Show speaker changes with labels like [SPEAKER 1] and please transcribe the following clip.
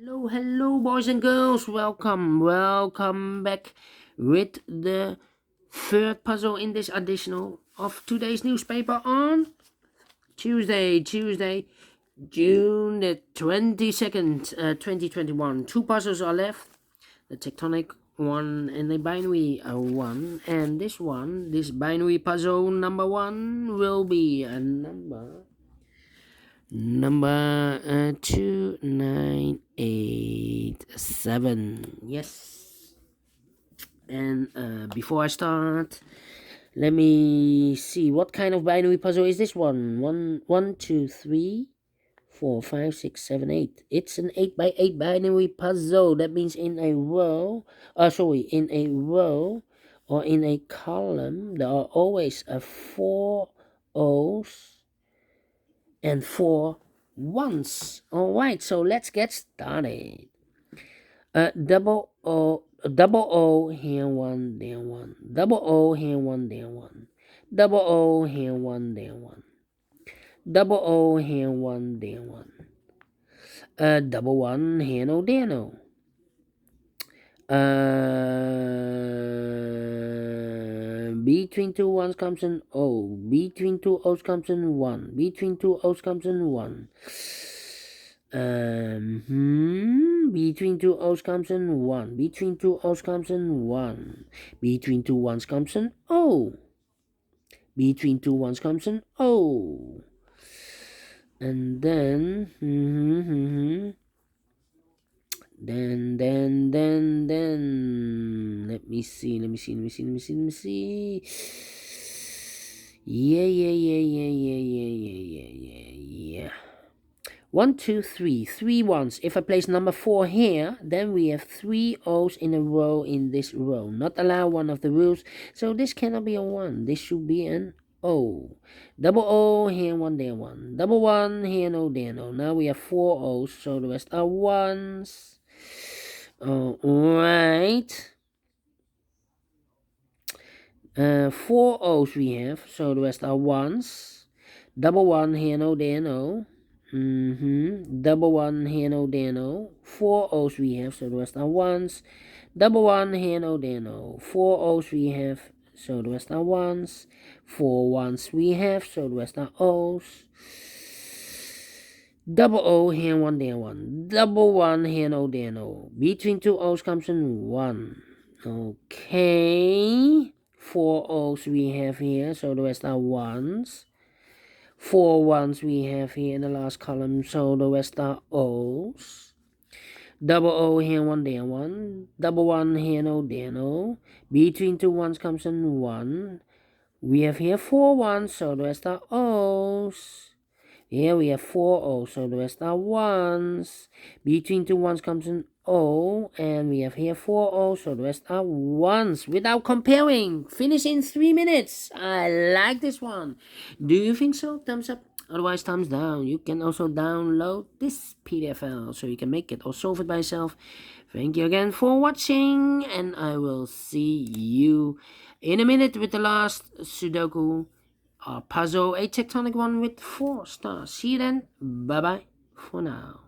[SPEAKER 1] Hello, boys and girls. Welcome back with the third puzzle in this edition of today's newspaper on Tuesday, June the 22nd, 2021. Two puzzles are left: the tectonic one and the binary one. And this binary puzzle number one, will be a number 2987. Yes. And before I start, let me see what kind of binary puzzle is this one. 1 2 3 4 5 6 7 8. It's an 8x8 binary puzzle. That means in a row or in a column there are always 4 O's and 4 1s. Alright, so let's get started. Double O here, one, there, one. Double O here, one, there, one. Double O here, one, there, one. Double O here, one, there, one. Double one here, no, there, no. Between two ones comes an O. Between two O's comes an 1. Between two O's comes an 1. Between two O's comes an 1. Between two O's comes an 1. Between two ones comes an O. Between two ones comes an O. And then let me see. Yeah. 1 2 3 3 ones. If I place number 4 here, then we have 3 O's in a row in this row. Not allow one of the rules, so this cannot be a 1. This should be an O. Double O here, 1 there, 1. Double 1 here, no there, no. Now we have 4 O's, so the rest are 1s. Alright. 4 O's we have, so the rest are 1s. Double 1 here, no there, no. Double 1 here, no there, no. 4 O's we have, so the rest are 1s. Double 1 here, no there, no. 4 O's we have, so the rest are 1s. 4 1s we have, so the rest are O's. Double O here, 1 there, 1. Double 1 here, no there, no. Between two O's comes an 1. Okay. 4 O's we have here, so the rest are 1s. 4 1s we have here in the last column, so the rest are O's. Double O here, 1 there, 1. Double 1 here, no there, no. Between two 1s comes an 1. We have here 4 1s, so the rest are O's. Here we have 4 O's, so the rest are 1s. Between two 1s comes an O, and we have here 4 O's, so the rest are 1s. Without comparing, finish in 3 minutes. I like this one. Do you think so? Thumbs up. Otherwise, thumbs down. You can also download this PDF file so you can make it or solve it by yourself. Thank you again for watching, and I will see you in a minute with the last Sudoku puzzle, a tectonic one with 4 stars. See you then. Bye bye for now.